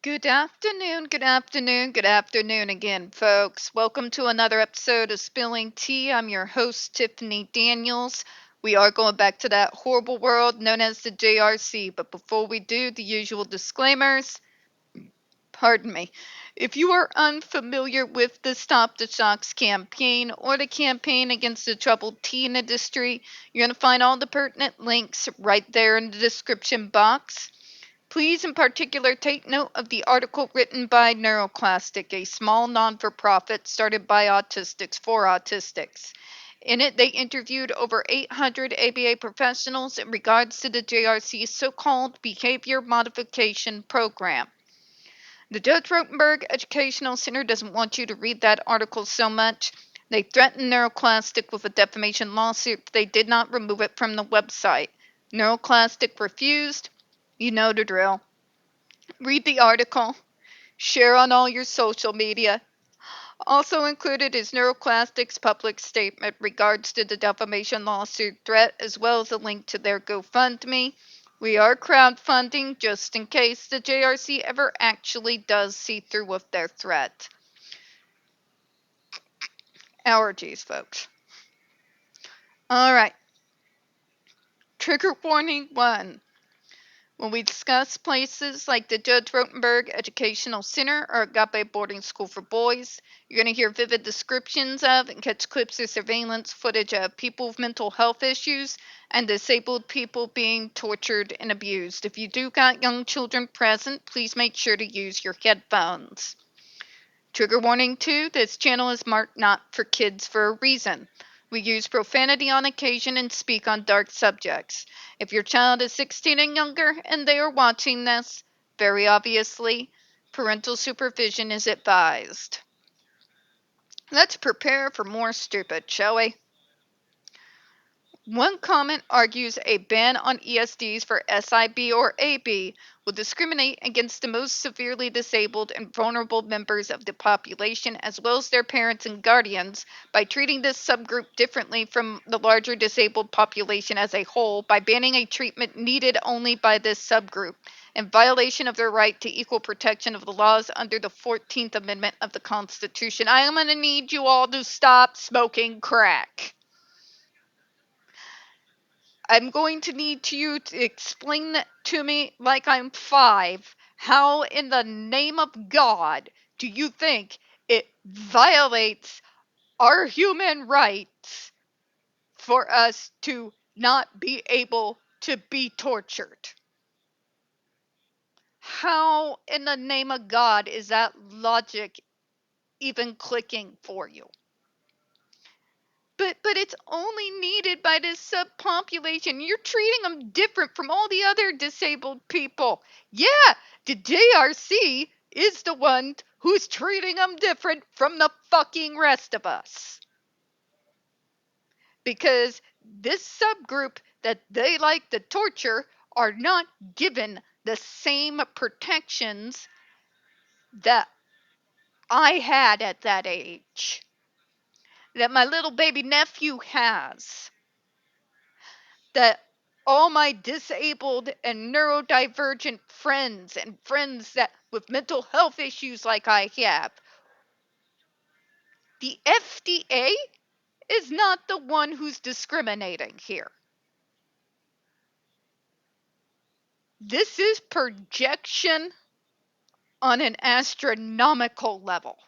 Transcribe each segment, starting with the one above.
Good afternoon, good afternoon, good afternoon again, folks. Welcome to another episode of Spilling Tea. I'm your host, Tiffany Daniels. We are going back to that horrible world known as the JRC, but before we do, the usual disclaimers. Pardon me. If you are unfamiliar with the Stop the Shocks campaign or the campaign against the troubled teen industry, you're going to find all the pertinent links right there in the description box. Please, in particular, take note of the article written by NeuroClastic, a small non-for-profit started by autistics for autistics. In it, they interviewed over 800 ABA professionals in regards to the JRC's so-called Behavior Modification Program. The Judge Rotenberg Educational Center doesn't want you to read that article so much. They threatened NeuroClastic with a defamation lawsuit, but they did not remove it from the website. NeuroClastic refused. You know the drill. Read the article, share on all your social media. Also included is NeuroClastic's public statement regards to the defamation lawsuit threat, as well as a link to their GoFundMe. We are crowdfunding just in case the JRC ever actually does see through with their threat. Allergies, folks. All right. Trigger warning 1. When we discuss places like the Judge Rotenberg Educational Center or Agape Boarding School for Boys, you're going to hear vivid descriptions of and catch clips of surveillance footage of people with mental health issues and disabled people being tortured and abused. If you do got young children present, please make sure to use your headphones. Trigger warning 2, this channel is marked not for kids for a reason. We use profanity on occasion and speak on dark subjects. If your child is 16 and younger and they are watching this, very obviously, parental supervision is advised. Let's prepare for more stupid, shall we? One comment argues a ban on ESDs for SIB or AB will discriminate against the most severely disabled and vulnerable members of the population, as well as their parents and guardians, by treating this subgroup differently from the larger disabled population as a whole by banning a treatment needed only by this subgroup, in violation of their right to equal protection of the laws under the 14th Amendment of the Constitution. I am going to need you all to stop smoking crack. I'm going to need you to explain to me, like I'm 5, how in the name of God do you think it violates our human rights for us to not be able to be tortured? How in the name of God is that logic even clicking for you? But it's only needed by this subpopulation. You're treating them different from all the other disabled people. Yeah, the JRC is the one who's treating them different from the fucking rest of us. Because this subgroup that they like to torture are not given the same protections that I had at that age, that my little baby nephew has, that all my disabled and neurodivergent friends and friends that with mental health issues like I have. The FDA is not the one who's discriminating here. This is projection on an astronomical level.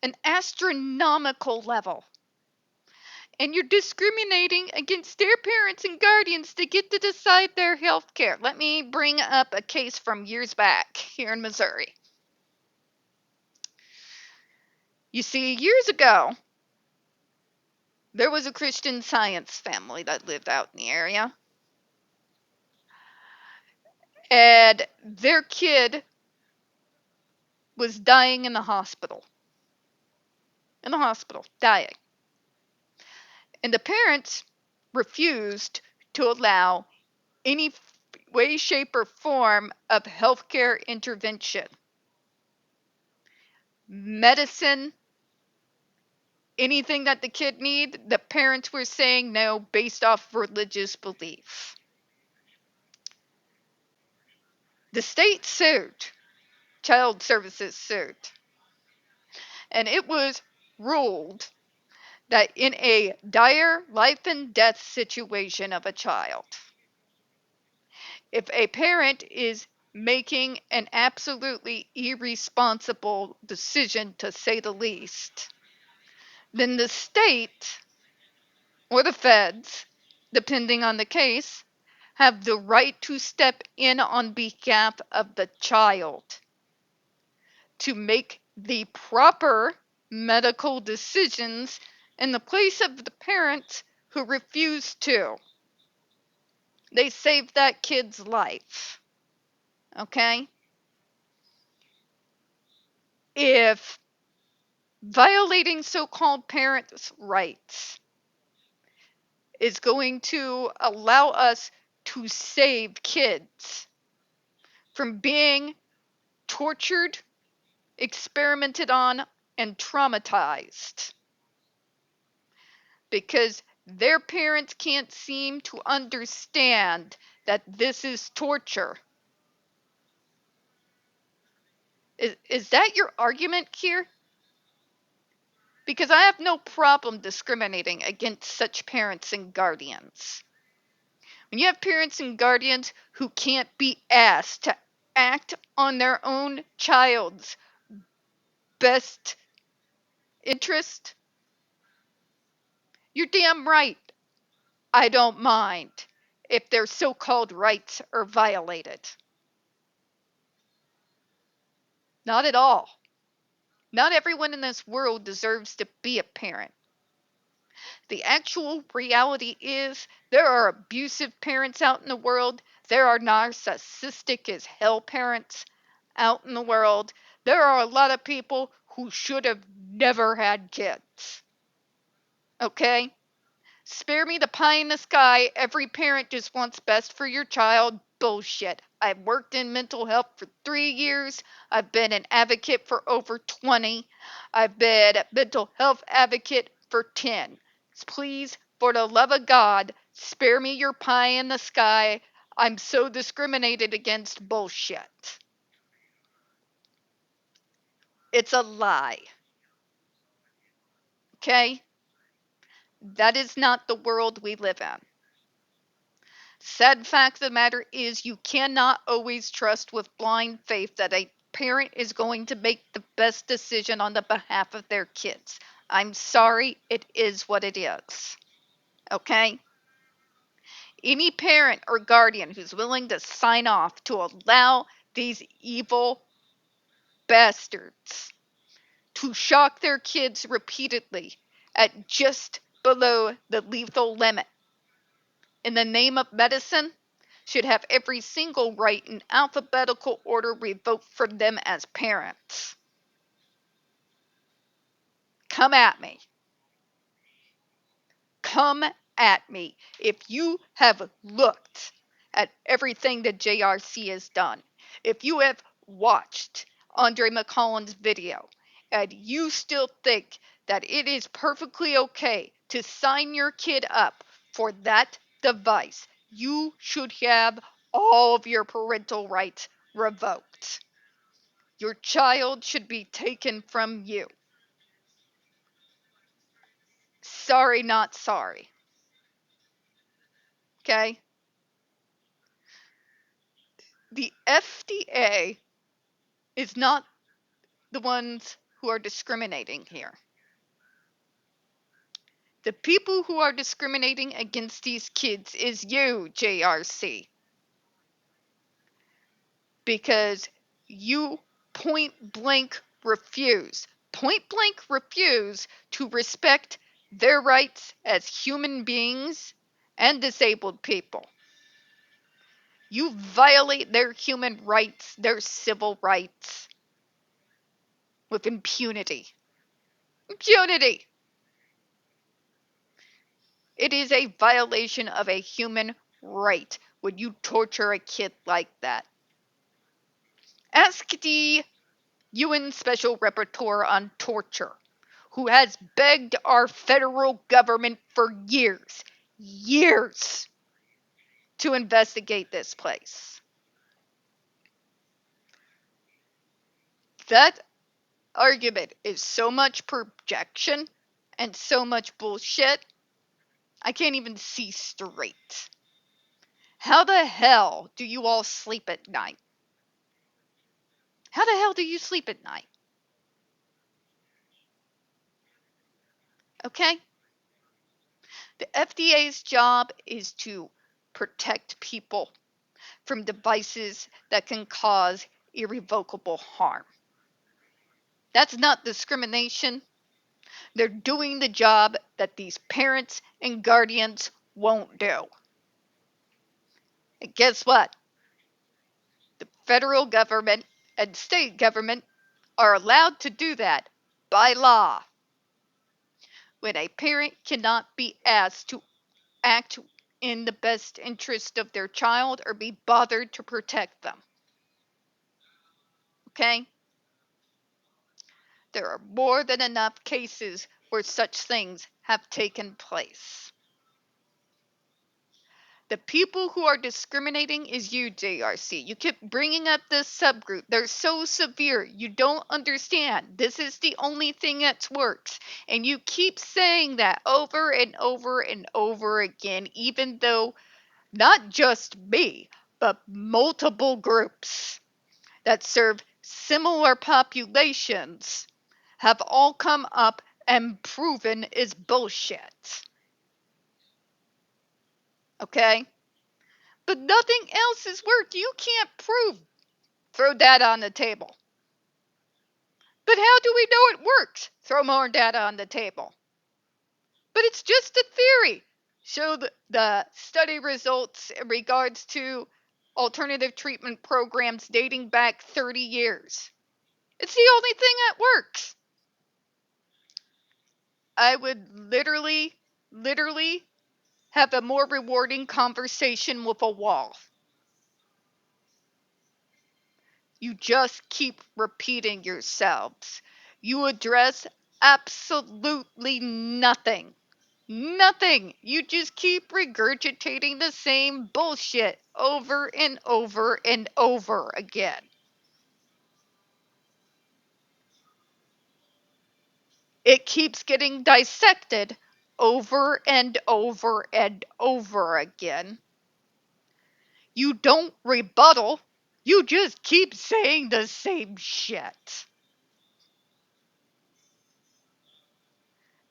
An astronomical level. And you're discriminating against their parents and guardians to get to decide their health care. Let me bring up a case from years back here in Missouri. You see, years ago, there was a Christian Science family that lived out in the area. And their kid was dying in the hospital. In the hospital, dying. And the parents refused to allow any way, shape, or form of healthcare intervention. Medicine, anything that the kid needed, the parents were saying no based off religious belief. The state sued, Child Services sued, and it was ruled that in a dire life and death situation of a child, if a parent is making an absolutely irresponsible decision, to say the least, then the state or the feds, depending on the case, have the right to step in on behalf of the child to make the proper medical decisions in the place of the parents who refuse to. They saved that kid's life. Okay? If violating so-called parents' rights is going to allow us to save kids from being tortured, experimented on, and traumatized because their parents can't seem to understand that this is torture. Is that your argument here? Because I have no problem discriminating against such parents and guardians. When you have parents and guardians who can't be asked to act on their own child's best interest, you're damn right. I don't mind if their so-called rights are violated. Not at all. Not everyone in this world deserves to be a parent. The actual reality is there are abusive parents out in the world. There are narcissistic as hell parents out in the world. There are a lot of people who should have never had kids. Okay? Spare me the pie in the sky. Every parent just wants best for your child. Bullshit. I've worked in mental health for 3 years. I've been an advocate for over 20. I've been a mental health advocate for 10. Please, for the love of God, spare me your pie in the sky. I'm so discriminated against. Bullshit. It's a lie. Okay? That is not the world we live in. Sad fact of the matter is, you cannot always trust with blind faith that a parent is going to make the best decision on the behalf of their kids. I'm sorry, it is what it is. Okay? Any parent or guardian who's willing to sign off to allow these evil bastards to shock their kids repeatedly at just below the lethal limit in the name of medicine should have every single right in alphabetical order revoked from them as parents. Come at me. Come at me. If you have looked at everything that JRC has done, if you have watched Andre McCollin's video, and you still think that it is perfectly okay to sign your kid up for that device, you should have all of your parental rights revoked. Your child should be taken from you. Sorry, not sorry. Okay? The FDA is not the ones who are discriminating here. The people who are discriminating against these kids is you, JRC. Because you point blank refuse to respect their rights as human beings and disabled people. You violate their human rights, their civil rights, with impunity. Impunity! It is a violation of a human right when you torture a kid like that. Ask the UN Special Rapporteur on Torture, who has begged our federal government for years, to investigate this place. That argument is so much projection and so much bullshit, I can't even see straight. How the hell do you all sleep at night? How the hell do you sleep at night? Okay? The FDA's job is to protect people from devices that can cause irrevocable harm. That's not discrimination. They're doing the job that these parents and guardians won't do. And guess what? The federal government and state government are allowed to do that by law. When a parent cannot be asked to act in the best interest of their child or be bothered to protect them. Okay? There are more than enough cases where such things have taken place. The people who are discriminating is you, JRC. You keep bringing up this subgroup. They're so severe. You don't understand. This is the only thing that works. And you keep saying that over and over and over again, even though not just me, but multiple groups that serve similar populations have all come up and proven is bullshit. Okay? But nothing else has worked. You can't prove. Throw data on the table. But how do we know it works? Throw more data on the table. But it's just a theory. Show the study results in regards to alternative treatment programs dating back 30 years. It's the only thing that works. I would literally have a more rewarding conversation with a wall. You just keep repeating yourselves. You address absolutely nothing. Nothing. You just keep regurgitating the same bullshit over and over and over again. It keeps getting dissected over and over and over again. You don't rebuttal. You just keep saying the same shit.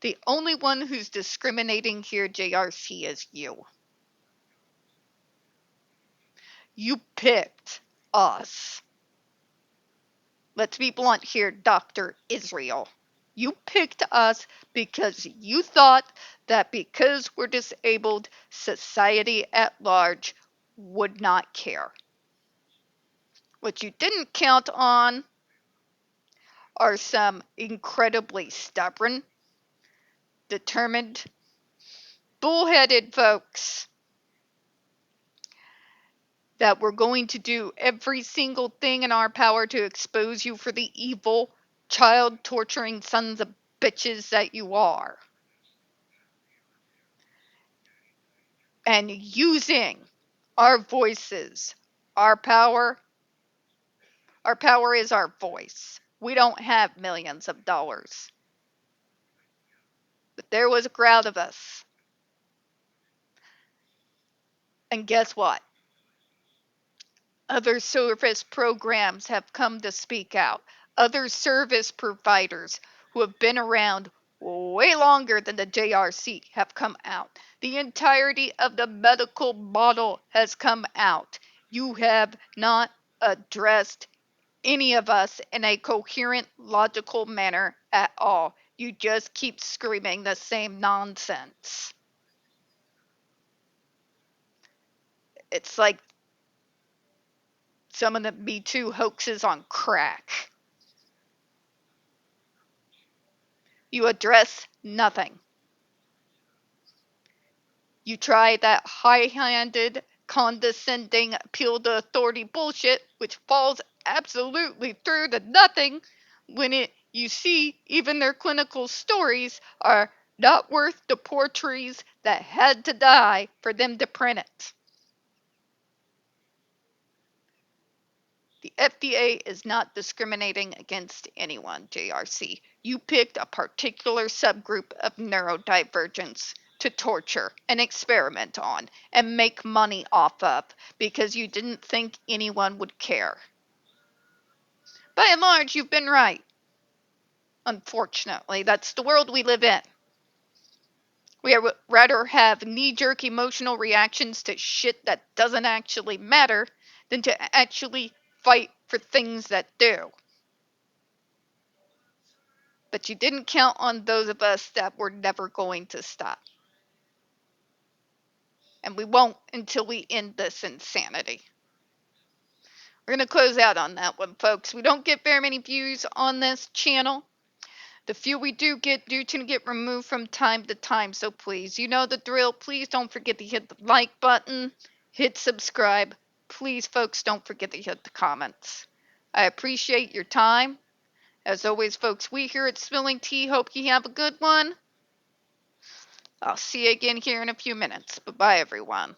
The only one who's discriminating here, JRC, is you. You picked us. Let's be blunt here, Dr. Israel. You picked us because you thought that because we're disabled, society at large would not care. What you didn't count on are some incredibly stubborn, determined, bullheaded folks that we're going to do every single thing in our power to expose you for the evil, child torturing sons of bitches that you are. And using our voices, our power is our voice. We don't have millions of dollars. But there was a crowd of us. And guess what? Other service programs have come to speak out. Other service providers who have been around way longer than the JRC have come out. The entirety of the medical model has come out. You have not addressed any of us in a coherent, logical manner at all. You just keep screaming the same nonsense. It's like some of the Me Too hoaxes on crack. You address nothing. You try that high-handed, condescending appeal to authority bullshit, which falls absolutely through to nothing when you see even their clinical stories are not worth the poor trees that had to die for them to print it. The FDA is not discriminating against anyone, JRC. You picked a particular subgroup of neurodivergence to torture and experiment on and make money off of because you didn't think anyone would care. By and large, you've been right. Unfortunately, that's the world we live in. We would rather have knee-jerk emotional reactions to shit that doesn't actually matter than to actually fight for things that do. But you didn't count on those of us that were never going to stop. And we won't until we end this insanity. We're going to close out on that one, folks. We don't get very many views on this channel. The few we do tend to get removed from time to time, so please, you know the drill. Please don't forget to hit the like button, hit subscribe. Please, folks, don't forget to hit the comments. I appreciate your time. As always, folks, we here at Spilling Tea hope you have a good one. I'll see you again here in a few minutes. Bye-bye, everyone.